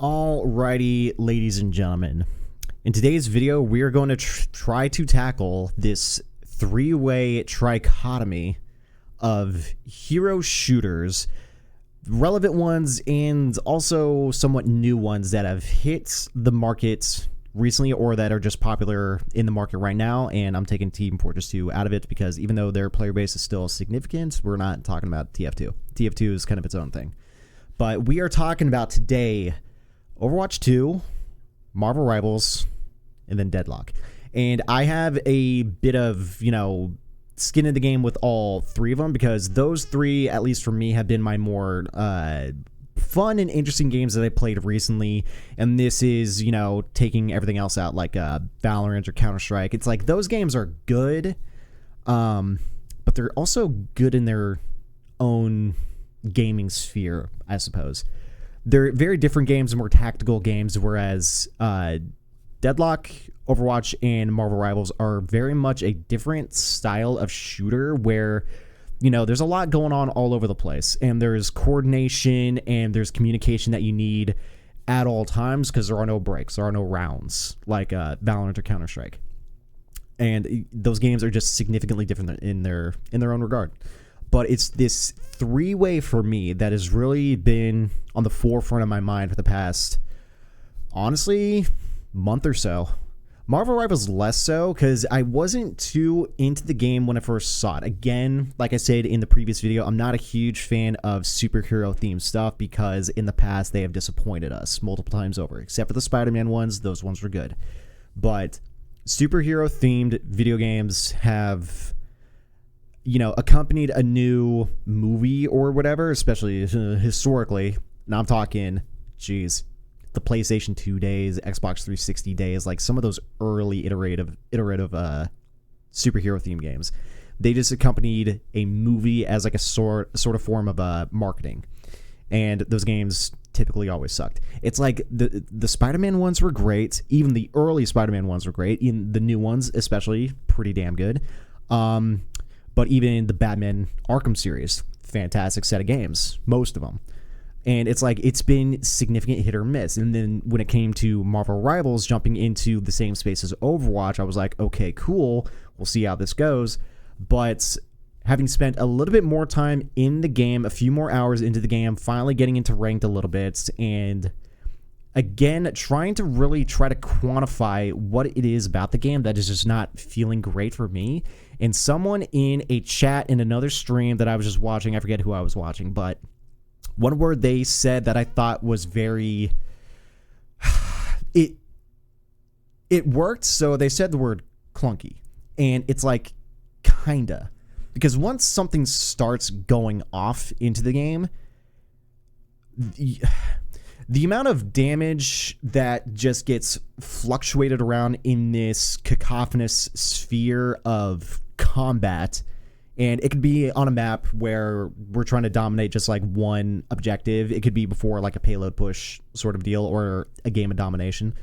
Alrighty, ladies and gentlemen. In today's video, we are going to try to tackle this three-way trichotomy of hero shooters, relevant ones and also somewhat new ones that have hit the market recently or that are just popular in the market right now. And I'm taking Team Fortress 2 out of it because even though their player base is still significant, we're not talking about TF2. TF2 is kind of its own thing. But we are talking about today Overwatch 2, Marvel Rivals, and then Deadlock. And I have a bit of, skin in the game with all three of them because those three, at least for me, have been my more fun and interesting games that I played recently. And this is, taking everything else out like Valorant or Counter-Strike. It's like those games are good, but they're also good in their own gaming sphere, I suppose. They're very different games, more tactical games, whereas Deadlock, Overwatch, and Marvel Rivals are very much a different style of shooter where, there's a lot going on all over the place, and there's coordination and there's communication that you need at all times because there are no breaks, there are no rounds like Valorant or Counter-Strike. And those games are just significantly different in their own regard. But it's this three-way for me that has really been on the forefront of my mind for the past, honestly, month or so. Marvel Rivals less so because I wasn't too into the game when I first saw it. Again, like I said in the previous video, I'm not a huge fan of superhero-themed stuff because in the past they have disappointed us multiple times over. Except for the Spider-Man ones, those ones were good. But superhero-themed video games have accompanied a new movie or whatever, especially historically. Now I'm talking, the PlayStation 2 days, Xbox 360 days, like some of those early iterative superhero themed games. They just accompanied a movie as like a sort of form of marketing. And those games typically always sucked. It's like the Spider-Man ones were great. Even the early Spider-Man ones were great. In the new ones, especially, pretty damn good. But even the Batman Arkham series, fantastic set of games, most of them. And it's like it's been significant hit or miss. And then when it came to Marvel Rivals jumping into the same space as Overwatch, I was like, okay, cool. We'll see how this goes. But having spent a little bit more time in the game, a few more hours into the game, finally getting into ranked a little bit, and again, trying to really try to quantify what it is about the game that is just not feeling great for me. And someone in a chat in another stream that I was just watching, I forget who I was watching, but one word they said that I thought was very... It worked, so they said the word clunky. And it's like, kinda. Because once something starts going off into the game... The amount of damage that just gets fluctuated around in this cacophonous sphere of combat, and it could be on a map where we're trying to dominate just like one objective. It could be before like a payload push sort of deal or a game of domination.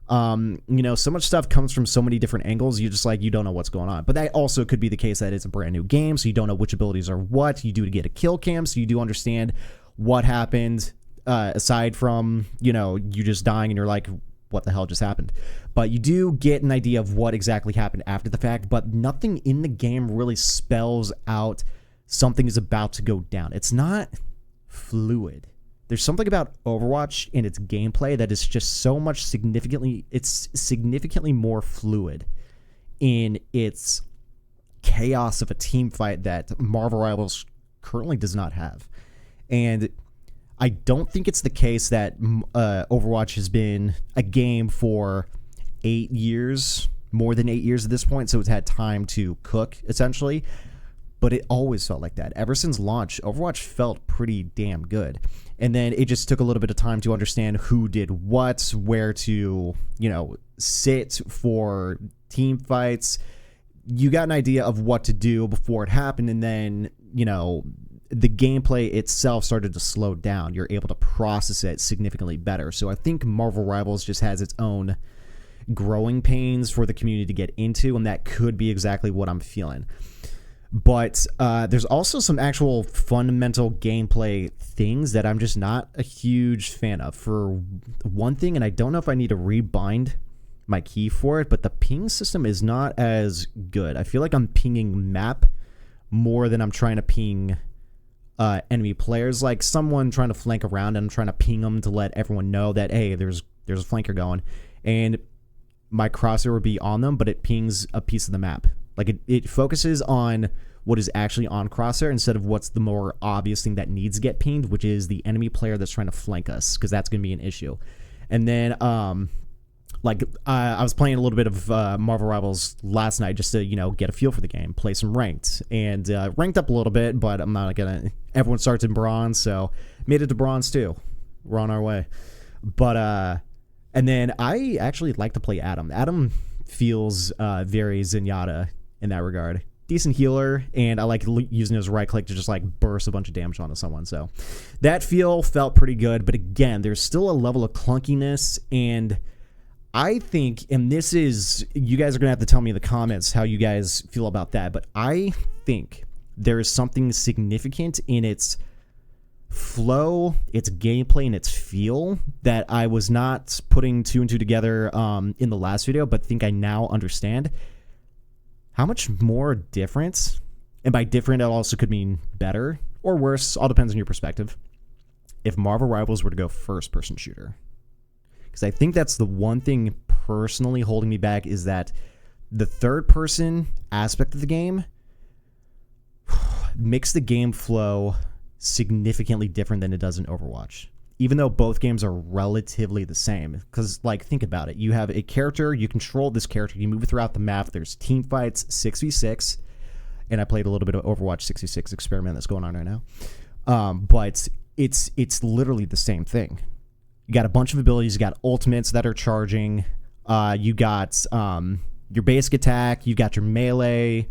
So much stuff comes from so many different angles. You don't know what's going on. But that also could be the case that it's a brand new game, so you don't know which abilities are what. You do to get a kill cam, so you do understand what happened. Aside from, you just dying and you're like, what the hell just happened? But you do get an idea of what exactly happened after the fact, but nothing in the game really spells out something is about to go down. It's not fluid. There's something about Overwatch and its gameplay that is just so much significantly more fluid in its chaos of a team fight that Marvel Rivals currently does not have. And I don't think it's the case that Overwatch has been a game for 8 years, more than 8 years at this point, so it's had time to cook, essentially. But it always felt like that. Ever since launch, Overwatch felt pretty damn good. And then it just took a little bit of time to understand who did what, where to, sit for team fights. You got an idea of what to do before it happened, and then, the gameplay itself started to slow down. You're able to process it significantly better. So I think Marvel Rivals just has its own growing pains for the community to get into, and that could be exactly what I'm feeling. But there's also some actual fundamental gameplay things that I'm just not a huge fan of. For one thing, and I don't know if I need to rebind my key for it, but the ping system is not as good. I feel like I'm pinging map more than I'm trying to ping enemy players. Like someone trying to flank around and I'm trying to ping them to let everyone know that, hey, there's a flanker going. And my crosshair would be on them, but it pings a piece of the map. Like it focuses on what is actually on crosshair instead of what's the more obvious thing that needs to get pinged, which is the enemy player that's trying to flank us, because that's going to be an issue. And then I was playing a little bit of Marvel Rivals last night just to, get a feel for the game, play some ranked, and ranked up a little bit, but I'm not going to. Everyone starts in bronze, so made it to bronze too. We're on our way. But, and then I actually like to play Adam. Adam feels very Zenyatta in that regard. Decent healer, and I like using his right click to just like burst a bunch of damage onto someone. So that felt pretty good. But again, there's still a level of clunkiness, and I think, and this is, you guys are going to have to tell me in the comments how you guys feel about that, but I think there is something significant in its flow, its gameplay, and its feel that I was not putting two and two together in the last video, but think I now understand. How much more different, and by different it also could mean better or worse, all depends on your perspective, if Marvel Rivals were to go first-person shooter. Because I think that's the one thing personally holding me back, is that the third-person aspect of the game makes the game flow significantly different than it does in Overwatch. Even though both games are relatively the same. Because, think about it. You have a character, you control this character, you move throughout the map, there's team fights, 6v6, and I played a little bit of Overwatch 6v6 experiment that's going on right now. But it's literally the same thing. You got a bunch of abilities, you got ultimates that are charging, you got your basic attack, you got your melee,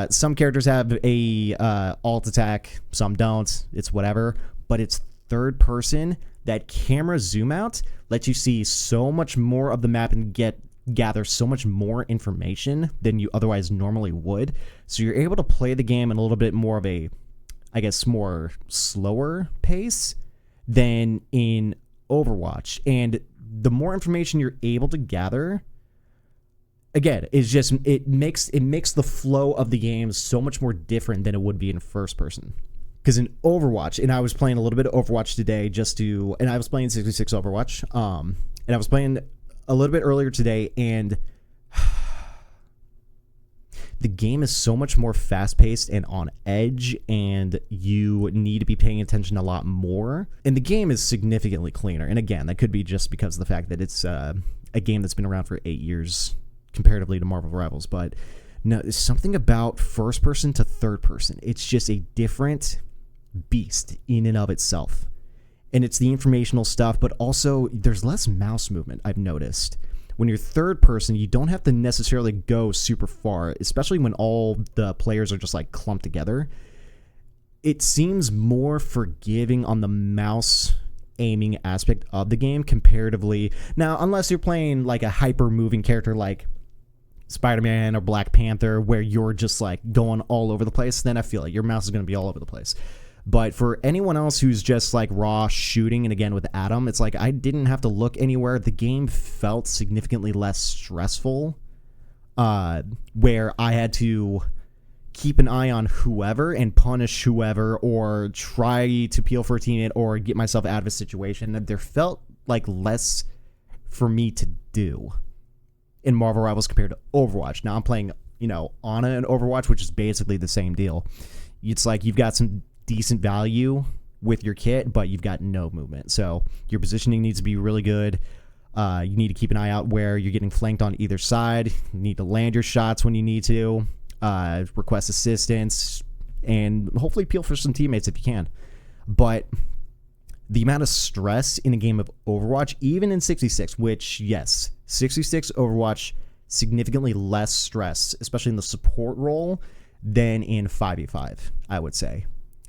some characters have a alt attack, some don't, it's whatever, but it's third person. That camera zoom out lets you see so much more of the map and gather so much more information than you otherwise normally would. So you're able to play the game in a little bit more of a, I guess, more slower pace than in Overwatch. And the more information you're able to gather, again, it makes the flow of the game so much more different than it would be in first person. Because in Overwatch, and I was playing a little bit of Overwatch today and I was playing 66 Overwatch, and I was playing a little bit earlier today, and the game is so much more fast-paced and on edge, and you need to be paying attention a lot more. And the game is significantly cleaner. And again, that could be just because of the fact that it's a game that's been around for 8 years comparatively to Marvel Rivals. But no, there's something about first-person to third-person. It's just a different beast in and of itself. And it's the informational stuff, but also there's less mouse movement, I've noticed. When you're third person, you don't have to necessarily go super far, especially when all the players are just like clumped together. It seems more forgiving on the mouse aiming aspect of the game comparatively. Now, unless you're playing like a hyper moving character like Spider-Man or Black Panther, where you're just like going all over the place, then I feel like your mouse is going to be all over the place. But for anyone else who's just like raw shooting, and again with Adam, it's like I didn't have to look anywhere. The game felt significantly less stressful, where I had to keep an eye on whoever and punish whoever, or try to peel for a teammate, or get myself out of a situation. There felt like less for me to do in Marvel Rivals compared to Overwatch. Now I'm playing, Ana and Overwatch, which is basically the same deal. It's like you've got some decent value with your kit, but you've got no movement. So your positioning needs to be really good. You need to keep an eye out where you're getting flanked on either side. You need to land your shots when you need to, request assistance, and hopefully peel for some teammates if you can. But the amount of stress in a game of Overwatch, even in 66, which, yes, 66 Overwatch, significantly less stress, especially in the support role, than in 5v5, I would say.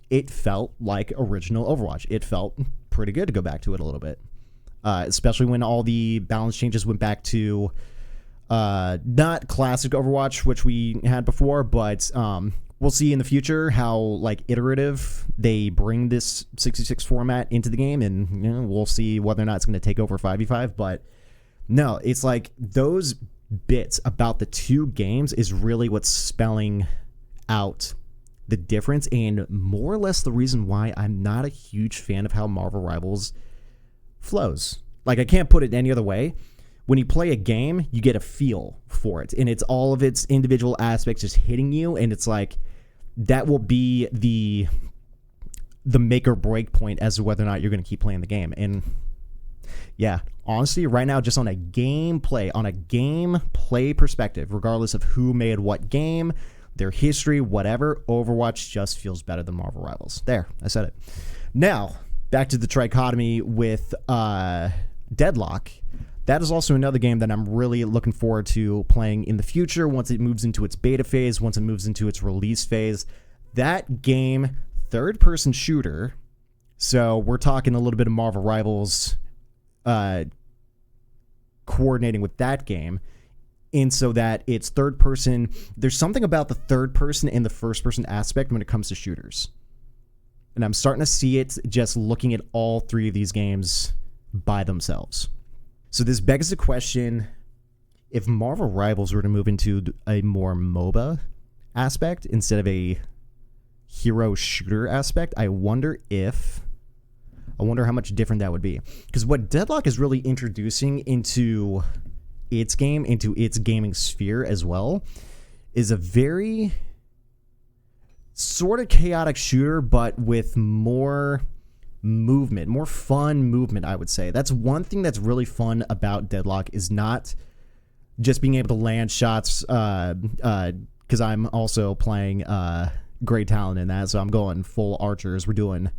It felt like original Overwatch. It felt pretty good to go back to it a little bit, especially when all the balance changes went back to not classic Overwatch, which we had before, but we'll see in the future how like iterative they bring this 66 format into the game, and you know, we'll see whether or not it's going to take over 5v5. But no, it's like those bits about the two games is really what's spelling out the difference, and more or less the reason why I'm not a huge fan of how Marvel Rivals flows. Like, I can't put it any other way. When you play a game, you get a feel for it, and it's all of its individual aspects just hitting you, and it's like that will be the make or break point as to whether or not you're going to keep playing the game. And yeah, honestly, right now, just on a gameplay perspective, regardless of who made what game, their history, whatever, Overwatch just feels better than Marvel Rivals. There, I said it. Now, back to the trichotomy with Deadlock. That is also another game that I'm really looking forward to playing in the future once it moves into its beta phase, once it moves into its release phase. That game, third-person shooter, so we're talking a little bit of Marvel Rivals coordinating with that game, and so that it's third-person. There's something about the third-person and the first-person aspect when it comes to shooters. And I'm starting to see it just looking at all three of these games by themselves. So this begs the question, if Marvel Rivals were to move into a more MOBA aspect instead of a hero shooter aspect, I wonder how much different that would be. Because what Deadlock is really introducing into its game, into its gaming sphere as well, is a very sort of chaotic shooter, but with more movement, more fun movement, I would say. That's one thing that's really fun about Deadlock, is not just being able to land shots, because I'm also playing Great Talent in that, so I'm going full archers. We're doing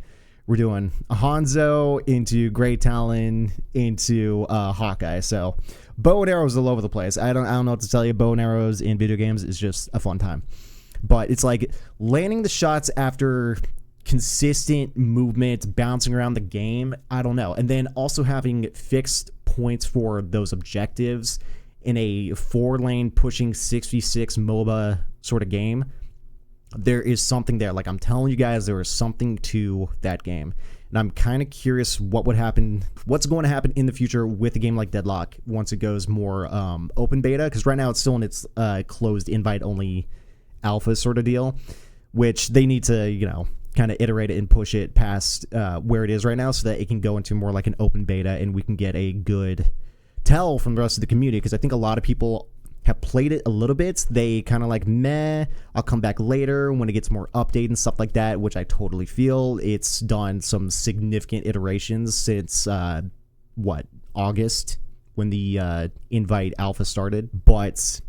a Hanzo into Great Talent into Hawkeye, so bow and arrows all over the place. I don't know what to tell you. Bow and arrows in video games is just a fun time, but it's like landing the shots after consistent movement, bouncing around the game. I don't know. And then also having fixed points for those objectives in a 4-lane pushing 6v6 MOBA sort of game. There is something there. Like, I'm telling you guys, there is something to that game. And I'm kind of curious what's going to happen in the future with a game like Deadlock once it goes more open beta, because right now it's still in its closed invite only alpha sort of deal, which they need to, you know, kind of iterate it and push it past where it is right now so that it can go into more like an open beta and we can get a good tell from the rest of the community. Because I think a lot of people have played it a little bit. They kind of like, meh, I'll come back later when it gets more update and stuff like that, which I totally feel. It's done some significant iterations since, August, when the invite alpha started. But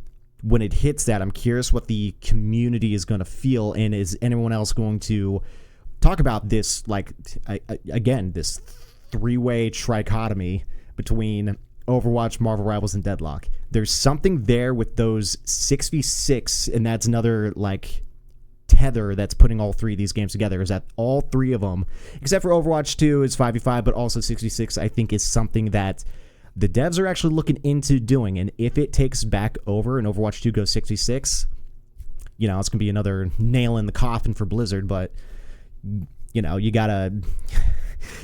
when it hits that, I'm curious what the community is going to feel, and is anyone else going to talk about this, like, again, this three-way trichotomy between Overwatch, Marvel Rivals, and Deadlock. There's something there with those 6v6, and that's another, like, tether that's putting all three of these games together, is that all three of them, except for Overwatch 2 is 5v5, but also 6v6, I think is something that the devs are actually looking into doing. And if it takes back over and Overwatch 2 goes 6v6, you know, it's going to be another nail in the coffin for Blizzard. But, you know, you gotta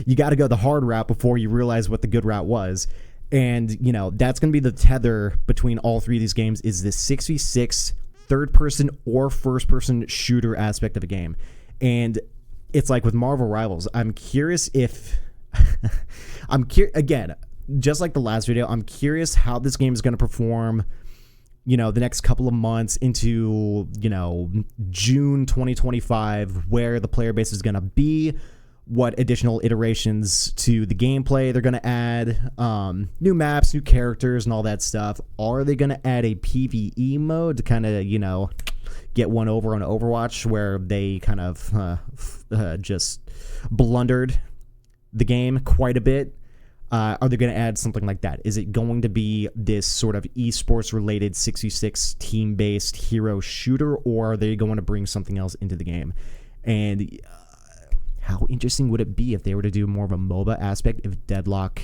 go the hard route before you realize what the good route was. And, you know, that's going to be the tether between all three of these games, is this 6v6 third-person or first-person shooter aspect of a game. And it's like with Marvel Rivals, I'm curious if... again, just like the last video, I'm curious how this game is going to perform, you know, the next couple of months into, you know, June 2025, where the player base is going to be, what additional iterations to the gameplay they're going to add, new maps, new characters, and all that stuff. Are they going to add a PvE mode to kind of, you know, get one over on Overwatch, where they kind of just blundered the game quite a bit? Are they going to add something like that? Is it going to be this sort of esports related 6v6 team-based hero shooter, or are they going to bring something else into the game? And how interesting would it be if they were to do more of a MOBA aspect, if Deadlock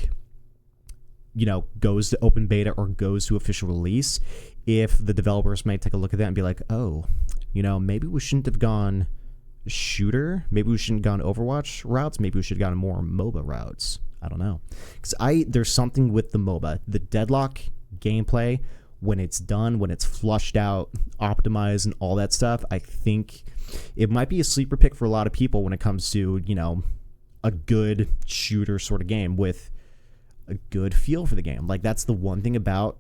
goes to open beta or goes to official release, if the developers might take a look at that and be like, oh, maybe we shouldn't have gone shooter, maybe we shouldn't have gone Overwatch routes, maybe we should have gone more MOBA routes. I don't know, because there's something with the MOBA, the Deadlock gameplay, when it's done, when it's flushed out, optimized, and all that stuff. I think it might be a sleeper pick for a lot of people when it comes to a good shooter sort of game with a good feel for the game. Like, that's the one thing about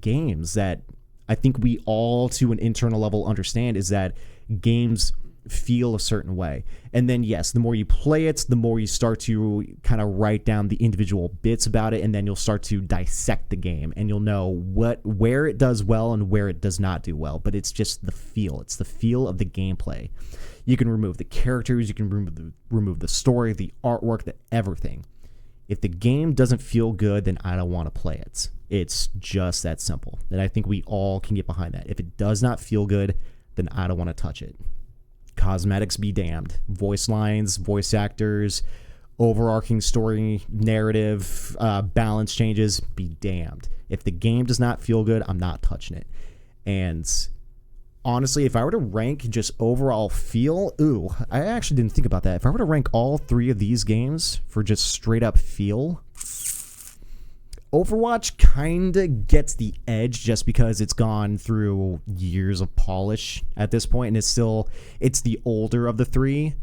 games that I think we all, to an internal level, understand, is that games feel a certain way. And then, yes, the more you play it, the more you start to kind of write down the individual bits about it, and then you'll start to dissect the game, and you'll know where it does well and where it does not do well. But it's just the feel. It's the feel of the gameplay. You can remove the characters, you can remove the story, the artwork, everything. If the game doesn't feel good, then I don't want to play it. It's just that simple. And I think we all can get behind that. If it does not feel good, then I don't want to touch it. Cosmetics be damned. Voice lines, voice actors, overarching story, narrative, balance changes, be damned. If the game does not feel good, I'm not touching it. And honestly, if I were to rank just overall feel, I actually didn't think about that. If I were to rank all three of these games for just straight up feel, Overwatch kind of gets the edge just because it's gone through years of polish at this point, and it's the older of the three,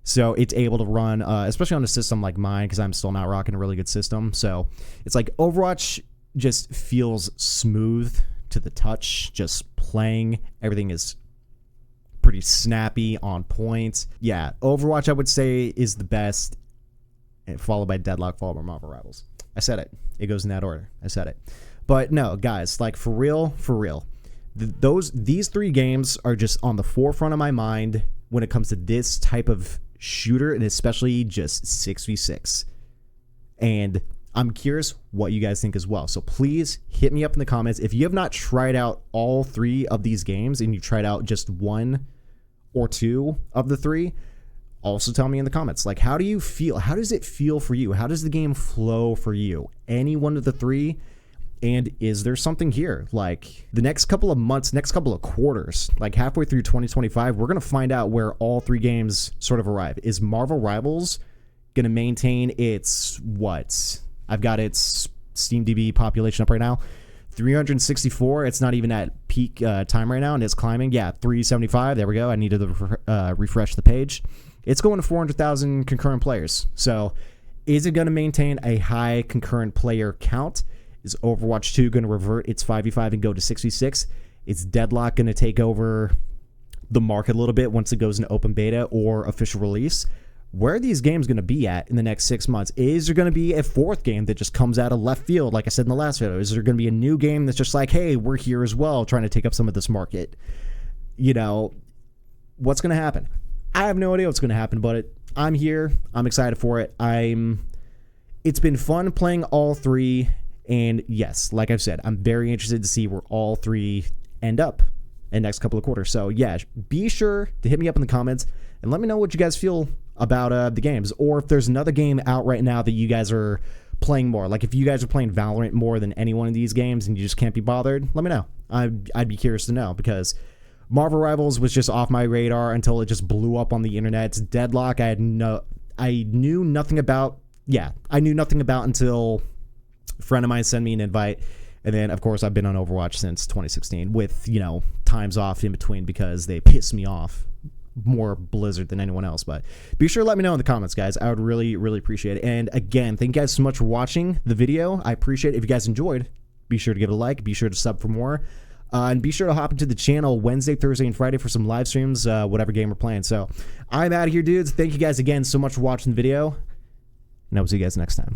so it's able to run, especially on a system like mine, because I'm still not rocking a really good system. So it's like Overwatch just feels smooth to the touch, just playing. Everything is pretty snappy, on point. Yeah, Overwatch, I would say, is the best, followed by Deadlock, followed by Marvel Rivals. I said it. It goes in that order. I said it. But no, guys, like, for real, these three games are just on the forefront of my mind when it comes to this type of shooter, and especially just 6v6. And I'm curious what you guys think as well. So please hit me up in the comments. If you have not tried out all three of these games and you tried out just one or two of the three, also tell me in the comments, like, how do you feel? How does it feel for you? How does the game flow for you? Any one of the three? And is there something here? Like, the next couple of months, next couple of quarters, like halfway through 2025, we're going to find out where all three games sort of arrive. Is Marvel Rivals going to maintain its, I've got its SteamDB population up right now, 364. It's not even at peak time right now, and it's climbing. Yeah, 375. There we go. I needed to refresh the page. It's going to 400,000 concurrent players. So is it going to maintain a high concurrent player count? Is Overwatch 2 going to revert its 5v5 and go to 6v6? Is Deadlock going to take over the market a little bit once it goes into open beta or official release? Where are these games going to be at in the next 6 months? Is there going to be a fourth game that just comes out of left field, like I said in the last video? Is there going to be a new game that's just like, hey, we're here as well, trying to take up some of this market? What's going to happen? I have no idea what's going to happen, but I'm here. I'm excited for it. It's been fun playing all three, and yes, like I've said, I'm very interested to see where all three end up in the next couple of quarters. So yeah, be sure to hit me up in the comments and let me know what you guys feel about the games, or if there's another game out right now that you guys are playing more. Like, if you guys are playing Valorant more than any one of these games and you just can't be bothered, let me know. I'd be curious to know, because Marvel Rivals was just off my radar until it just blew up on the internet. Deadlock, I knew nothing about. Yeah, I knew nothing about until a friend of mine sent me an invite. And then, of course, I've been on Overwatch since 2016 with, times off in between because they piss me off more Blizzard than anyone else. But be sure to let me know in the comments, guys. I would really, really appreciate it. And again, thank you guys so much for watching the video. I appreciate it. If you guys enjoyed, be sure to give it a like. Be sure to sub for more. And be sure to hop into the channel Wednesday, Thursday, and Friday for some live streams, whatever game we're playing. So I'm out of here, dudes. Thank you guys again so much for watching the video, and I will see you guys next time.